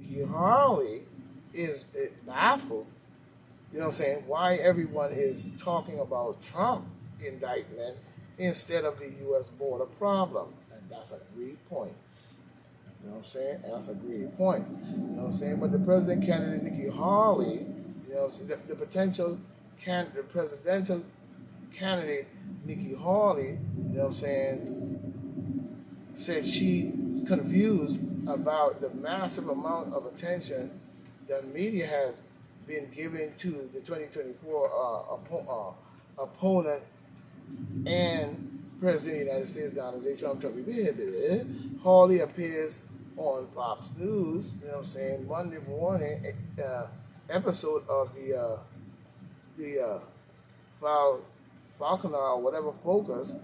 Nikki Haley is baffled, you know what I'm saying, why everyone is talking about Trump indictment instead of the U.S. border problem. And that's a great point. You know what I'm saying? That's a great point. You know what I'm saying? But the president candidate Nikki Haley, you know, the potential the presidential candidate Nikki Haley, you know what I'm saying, said she's confused about the massive amount of attention the media has been giving to the 2024 opponent and President of the United States, Donald J. Trump. Hawley appears on Fox News, you know what I'm saying, Monday morning episode of the Falconer or whatever Focus,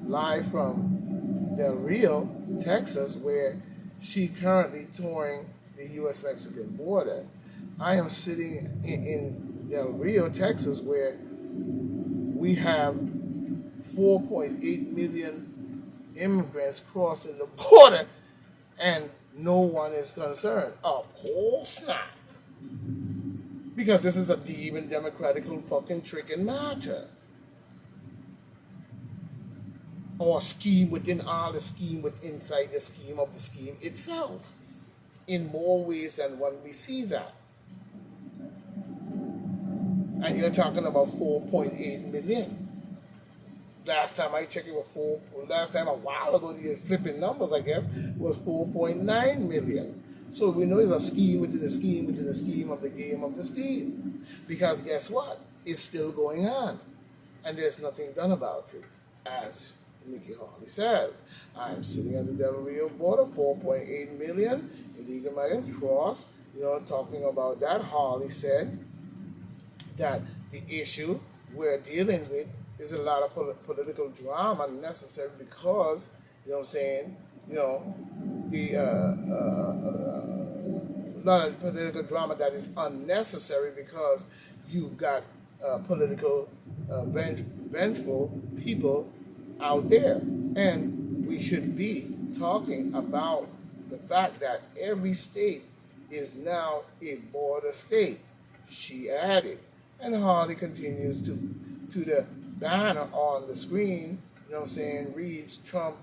live from Del Rio, Texas, where she currently touring the U.S.-Mexican border. I am sitting in Del Rio, Texas, where we have 4.8 million immigrants crossing the border, and no one is concerned. Of course not. Because this is a demon democratical fucking trick and matter. Or scheme within all the scheme within inside the scheme of the scheme itself. In more ways than one we see that. And you're talking about 4.8 million. Last time I checked, it was last time a while ago, the flipping numbers, I guess, was 4.9 million. So we know it's a scheme within the scheme within the scheme of the game of the scheme. Because guess what? It's still going on. And there's nothing done about it. As Nikki Haley says, I'm sitting at the Del Rio border, 4.8 million illegal migrants cross, you know, talking about that. Haley said that the issue we're dealing with is a lot of political drama necessary because, you know what I'm saying, you know, the a lot of political drama that is unnecessary because you've got political vengeful people out there. And we should be talking about the fact that every state is now a border state, she added. And Harley continues to the banner on the screen, you know what I'm saying, reads Trump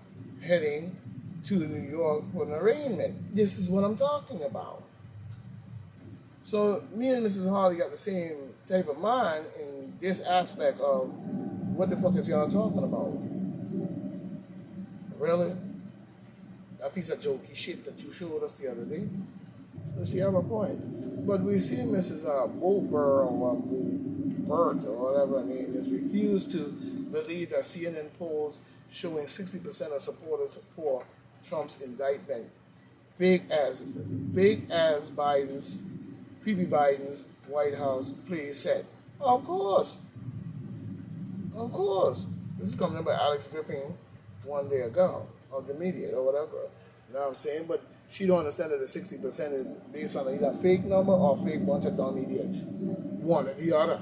heading to New York for an arraignment. This is what I'm talking about. So me and Mrs. Harley got the same type of mind in this aspect of what the fuck is y'all talking about? Really? That piece of jokey shit that you showed us the other day. So she have a point. But we see Mrs. Boebert or Burt or whatever her name is refused to believe that CNN polls showing 60% of supporters for Trump's indictment, big as Biden's, creepy Biden's White House please said. Of course. This is coming by Alex Griffin one day ago, of the media or whatever. You know what I'm saying? But she don't understand that the 60% is based on either fake number or fake bunch of dumb idiots. One or the other.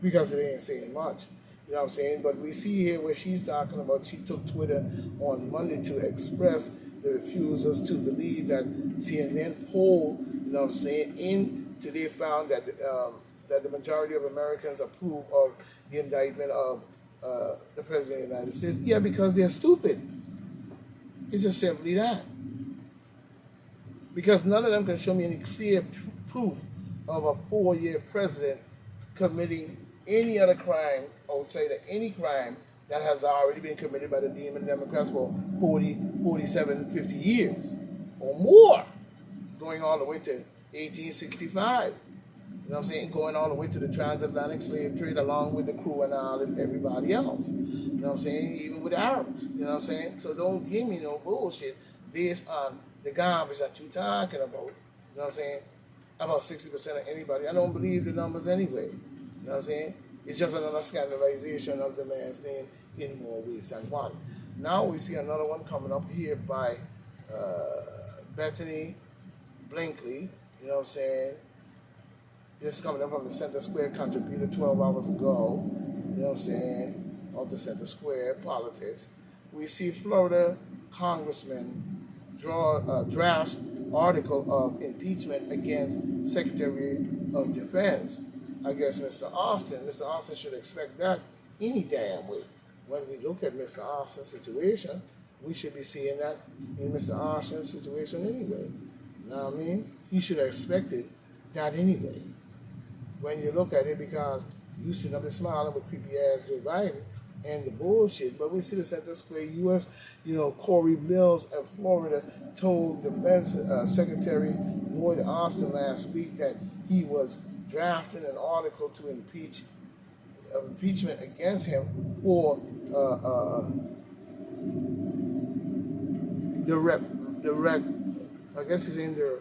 Because it ain't saying much. You know what I'm saying? But we see here where she's talking about, she took Twitter on Monday to express the refusals to believe that CNN poll, you know what I'm saying, today found that that the majority of Americans approve of the indictment of the President of the United States. Yeah, because they're stupid. It's just simply that. Because none of them can show me any clear proof of a 4-year president committing any other crime, I would say that any crime that has already been committed by the demon Democrats for 40, 47, 50 years or more, going all the way to 1865. You know what I'm saying? Going all the way to the transatlantic slave trade along with the crew and all and everybody else. You know what I'm saying? Even with the Arabs. You know what I'm saying? So don't give me no bullshit based on the garbage that you're talking about. You know what I'm saying? About 60% of anybody. I don't believe the numbers anyway. You know what I'm saying? It's just another scandalization of the man's name in more ways than one. Now we see another one coming up here by Bethany Blinkley. You know what I'm saying? This is coming up from the Center Square contributor 12 hours ago. You know what I'm saying? Of the Center Square politics. We see Florida congressman drafts article of impeachment against Secretary of Defense, against Mr. Austin. Mr. Austin should expect that any damn way. When we look at Mr. Austin's situation, we should be seeing that in Mr. Austin's situation anyway. You know what I mean? He should have expected that anyway. When you look at it, because you sit up there smiling with creepy ass Joe Biden and the bullshit, but we see the Center Square U.S., Corey Mills of Florida told Defense Secretary Lloyd Austin last week that he was drafting an article to impeachment against him for I guess he's in the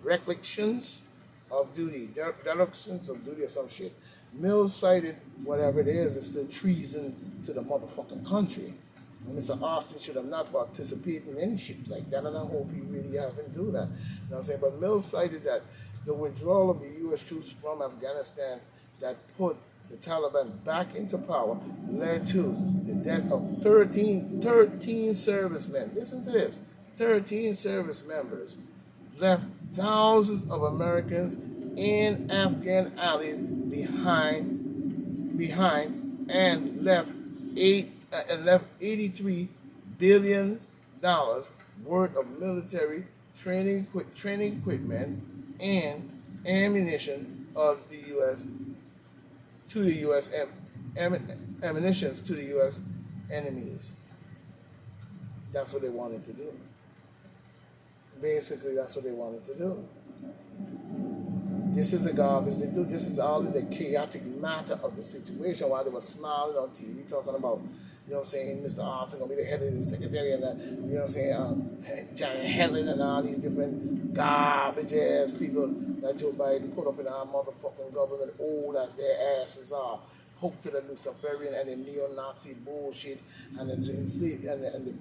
recollections of duty, deductions of duty or some shit. Mills cited whatever it is, it's still treason to the motherfucking country. And Mr. Austin should have not participated in any shit like that, and I hope he really haven't do that. You know what I'm saying? But Mills cited that the withdrawal of the U.S. troops from Afghanistan that put the Taliban back into power led to the death of 13 servicemen. Listen to this. 13 service members left thousands of Americans in Afghan alleys behind and left $83 billion worth of military training equipment and ammunition of the U.S. to the U.S. ammunitions to the U.S. enemies. That's what they wanted to do. Basically, that's what they wanted to do. This is the garbage they do. This is all of the chaotic matter of the situation. While they were smiling on TV, talking about, Mr. Austin gonna be the head of the secretary, and Janet Helen and all these different garbage ass people that Joe Biden put up in our motherfucking government, old as their asses are. Hope to the Luciferian and the neo-Nazi bullshit and the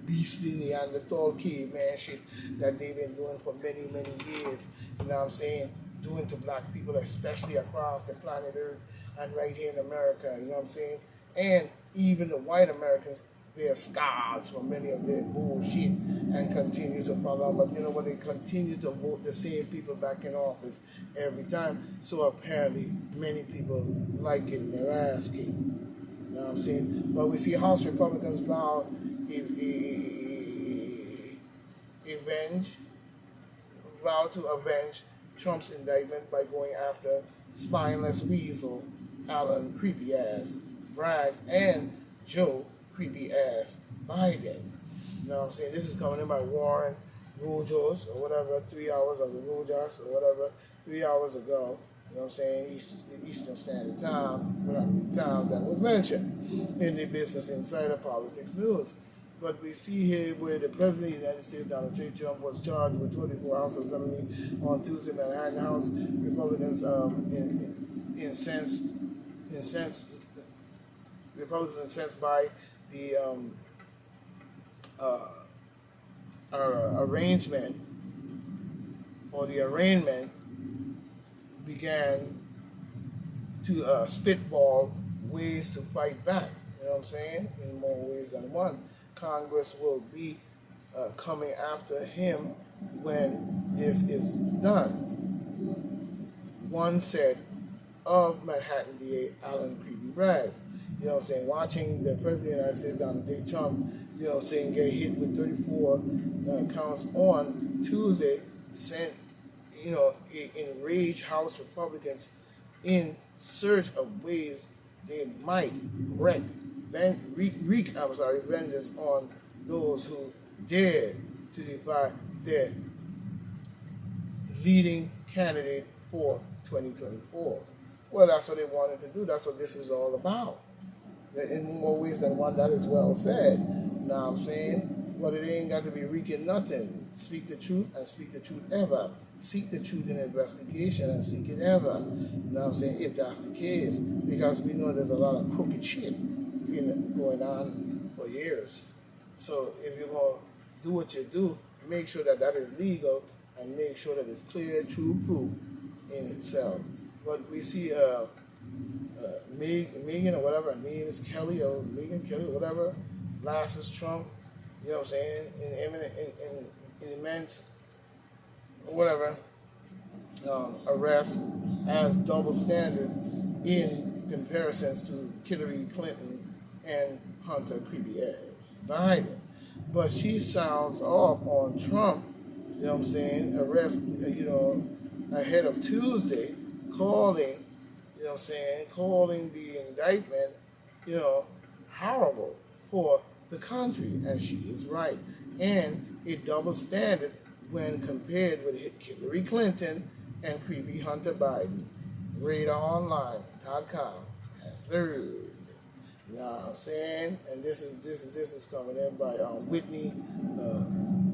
beastly Neanderthal caveman shit that they've been doing for many, many years. You know what I'm saying? Doing to black people, especially across the planet Earth and right here in America. You know what I'm saying? And even the white Americans bear scars from many of their bullshit and continue to follow. But you know what? They continue to vote the same people back in office every time. So apparently, many people like getting their ass kicked. You know what I'm saying? But we see House Republicans vow to avenge Trump's indictment by going after spineless weasel Alan creepy ass Bragg and Joe creepy ass Biden. You know what I'm saying? This is coming in by Warren Rogers or whatever, 3 hours of the Rogers or whatever, 3 hours ago. You know what I'm saying? Eastern Standard Time, whatever time that was mentioned in the Business Insider Politics News. But we see here where the President of the United States, Donald J. Trump, was charged with 24 hours of felony on Tuesday. Manhattan House Republicans incensed by the arrangement or the arraignment began to spitball ways to fight back. You know what I'm saying? In more ways than one. Congress will be coming after him when this is done. One said of Manhattan DA Alan Creepy Bragg. You know what I'm saying? Watching the President of the United States, Donald J. Trump, you know what I'm saying, get hit with 34 counts on Tuesday sent, enraged House Republicans in search of ways they might wreak vengeance on those who dared to defy their leading candidate for 2024. Well, that's what they wanted to do. That's what this was all about. In more ways than one, that is well said. You know what I'm saying? But it ain't got to be wreaking nothing. Speak the truth and speak the truth ever. Seek the truth in investigation and seek it ever. You know what I'm saying? If that's the case. Because we know there's a lot of crooked shit going on for years. So if you're going to do what you do, make sure that is legal and make sure that it's clear, true proof in itself. But we see Megan or whatever her name is, Kelly or Megan Kelly or whatever, blasts Trump, you know what I'm saying, in immense whatever arrest as double standard in comparisons to Hillary Clinton and Hunter Creepy Ass Biden. But she sounds off on Trump, you know what I'm saying, arrest, ahead of Tuesday, calling, you know what I'm saying, calling the indictment, you know, horrible for the country. And she is right. And a double standard when compared with Hillary Clinton and creepy Hunter Biden. RadarOnline.com has learned. You know what I'm saying? And this is coming in by Whitney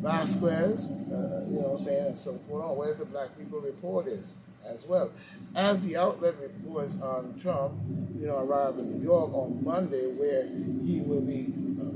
Vasquez, you know what I'm saying, and so forth. On Where's the Black People Reporters as well. As the outlet reports on Trump, you know, arrived in New York on Monday, where he will be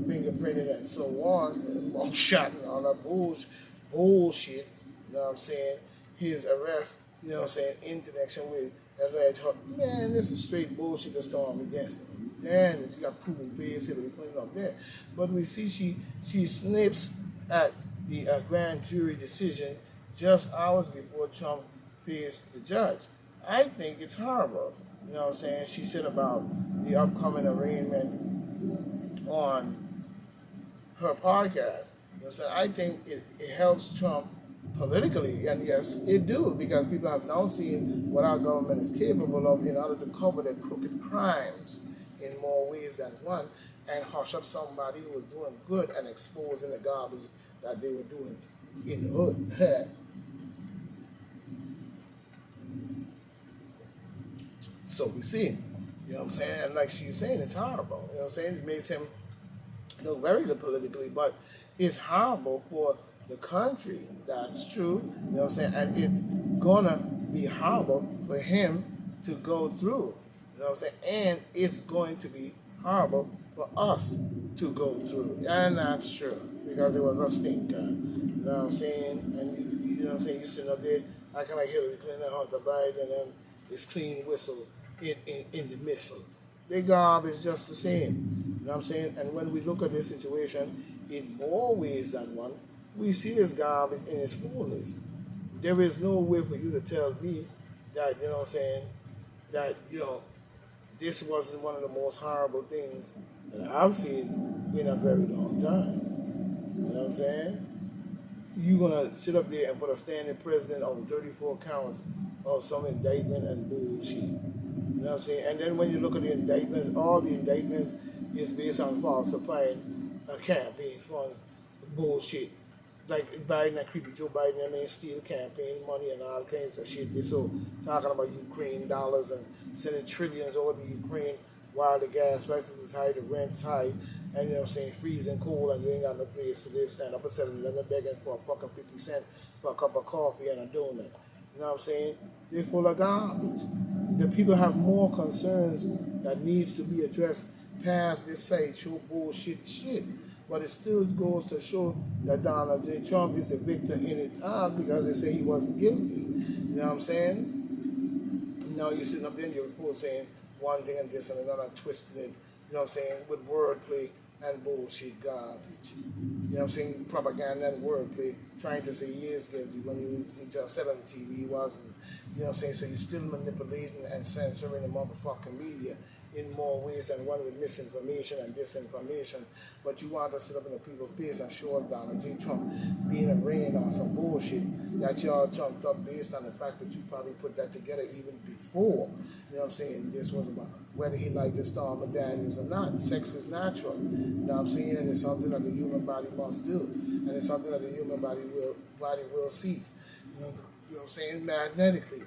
fingerprinted and so on, and mugshot and all that bullshit, you know what I'm saying? His arrest, you know what I'm saying, in connection with alleged, man, this is straight bullshit to storm against him. Damn, you got proven face Hillary Clinton up there. But we see she snips at the grand jury decision just hours before Trump faced the judge. I think it's horrible. You know what I'm saying? She said about the upcoming arraignment on her podcast. You know what I'm saying? I think it helps Trump politically, and yes, it do, because people have now seen what our government is capable of in order to cover their crooked crimes in more ways than one, and hush up somebody who was doing good and exposing the garbage that they were doing in the hood. So we see, you know what I'm saying? And like she's saying, it's horrible. You know what I'm saying? It makes him look very good politically, but it's horrible for the country. That's true. You know what I'm saying? And it's gonna be horrible for him to go through. You know what I'm saying? And it's going to be horrible for us to go through. I'm not sure, because it was a stinker. You know what I'm saying? And you know what I'm saying? You sitting up there, I can like Hillary Clinton, Hunter Biden, and then this clean whistle in the missile. Their garbage is just the same. You know what I'm saying? And when we look at this situation in more ways than one, we see this garbage in its fullness. There is no way for you to tell me that, you know what I'm saying, that, you know, this wasn't one of the most horrible things that I've seen in a very long time. You know what I'm saying? You're going to sit up there and put a standing president on 34 counts of some indictment and bullshit. You know what I'm saying? And then when you look at the indictments, all the indictments is based on falsifying campaign funds, bullshit. Like Biden and creepy Joe Biden, I mean, steal campaign money and all kinds of shit. They're so talking about Ukraine dollars and sending trillions over to Ukraine while the gas prices is high, the rent's high, and you know what I'm saying, freezing cold, and you ain't got no place to live, stand up at 7-Eleven begging for a fucking 50 cents for a cup of coffee and a donut. You know what I'm saying? They're full of garbage. The people have more concerns that needs to be addressed past this sideshow bullshit shit. But it still goes to show that Donald J. Trump is the victor in it all, because they say he wasn't guilty. You know what I'm saying? Now you're sitting up there in your report saying one thing and this and another, twisting it, you know what I'm saying, with wordplay and bullshit garbage. You know what I'm saying? Propaganda and wordplay, trying to say he is guilty when he just said on the TV he wasn't. You know what I'm saying? So you're still manipulating and censoring the motherfucking media in more ways than one, with misinformation and disinformation. But you want to sit up in the people's face and show us Donald J. Trump being arraigned on some bullshit that y'all trumped up based on the fact that you probably put that together even before. You know what I'm saying? This was about whether he liked the Stormy Daniels or not. Sex is natural. You know what I'm saying? And it's something that the human body must do. And it's something that the human body will seek. You know what I'm saying? Magnetically.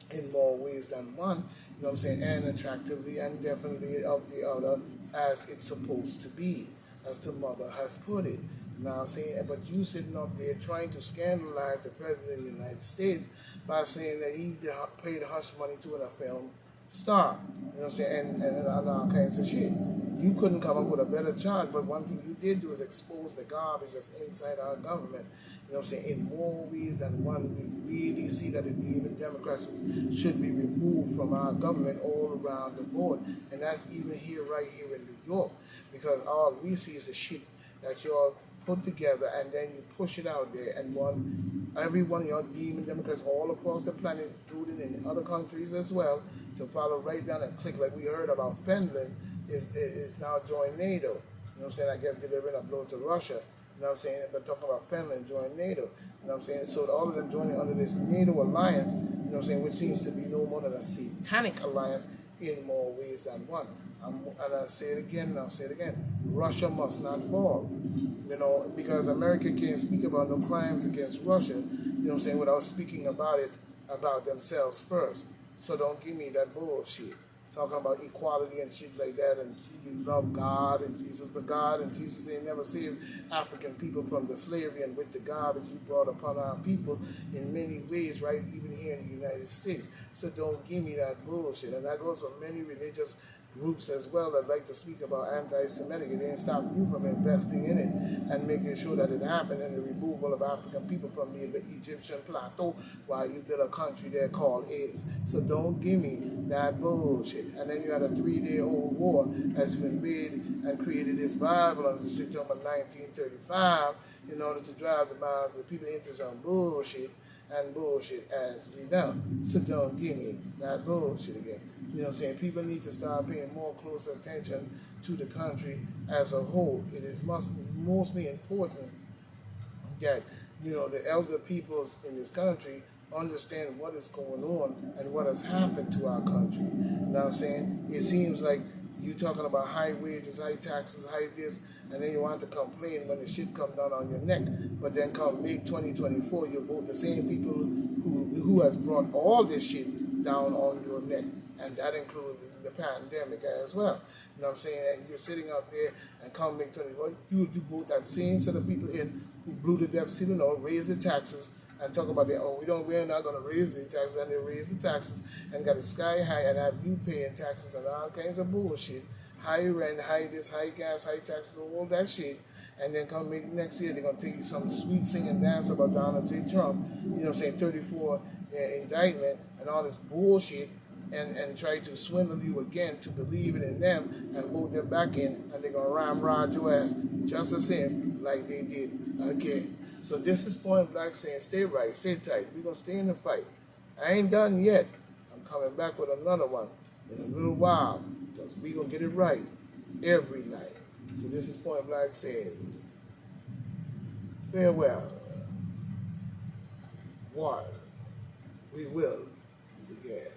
In more ways than one. You know what I'm saying, and attractively and definitely of the other, as it's supposed to be, as the mother has put it. You know what I'm saying? But you sitting up there trying to scandalize the President of the United States by saying that he paid hush money to a film star. You know what I'm saying? And all kinds of shit. You couldn't come up with a better charge, but one thing you did do is expose the garbage that's inside our government. You know what I'm saying? In more ways than one, we really see that even Democrats should be removed from our government all around the board. And that's even right here in New York. Because all we see is the shit that y'all put together, and then you push it out there, and one Everyone, you're deeming Democrats all across the planet, including in other countries as well, to follow right down and click, like we heard about Finland is now joined NATO. You know what I'm saying? I guess delivering a blow to Russia. You know what I'm saying? But talking about Finland joining NATO. You know what I'm saying? So all of them joining under this NATO alliance, you know what I'm saying, which seems to be no more than a satanic alliance in more ways than one. And I'll say it again, and I'll say it again. Russia must not fall. You know, because America can't speak about no crimes against Russia, you know what I'm saying, without speaking about it, about themselves first. So don't give me that bullshit. Talking about equality and shit like that, and you love God and Jesus, but God and Jesus ain't never saved African people from the slavery and with the garbage you brought upon our people in many ways, right? Even here in the United States. So don't give me that bullshit. And that goes for many religious groups as well that like to speak about anti-Semitic. It didn't stop you from investing in it and making sure that it happened and the removal of African people from the Egyptian plateau while you build a country there called is. So don't give me that bullshit. And then you had a 3-day-old war that's been made and created this Bible on September 1935 in order to drive the minds of the people into some bullshit and bullshit as we know. So don't give me that bullshit again. You know what I'm saying? People need to start paying more close attention to the country as a whole. It is mostly important that, you know, the elder peoples in this country understand what is going on and what has happened to our country. You know what I'm saying? It seems like you talking about high wages, high taxes, high this, and then you want to complain when the shit come down on your neck. But then come May 2024, you vote the same people who has brought all this shit down on your neck. And that includes the pandemic as well. You know what I'm saying? And you're sitting out there and come May 24, you vote that same set of people in who blew the deficit, you know, raise the taxes, and talk about that, we're not going to raise the taxes, and they raise the taxes and got it sky high and have you paying taxes and all kinds of bullshit, high rent, high this, high gas, high taxes, all that shit, and then come next year, they're going to take you some sweet singing dance about Donald J. Trump, you know what I'm saying, 34 indictment and all this bullshit, and try to swindle you again to believe in them and vote them back in, and they're going to ramrod your ass just the same like they did again. So this is Point Black saying, stay right, stay tight. We're going to stay in the fight. I ain't done yet. I'm coming back with another one in a little while because we're going to get it right every night. So this is Point Black saying, farewell. One, we will meet again.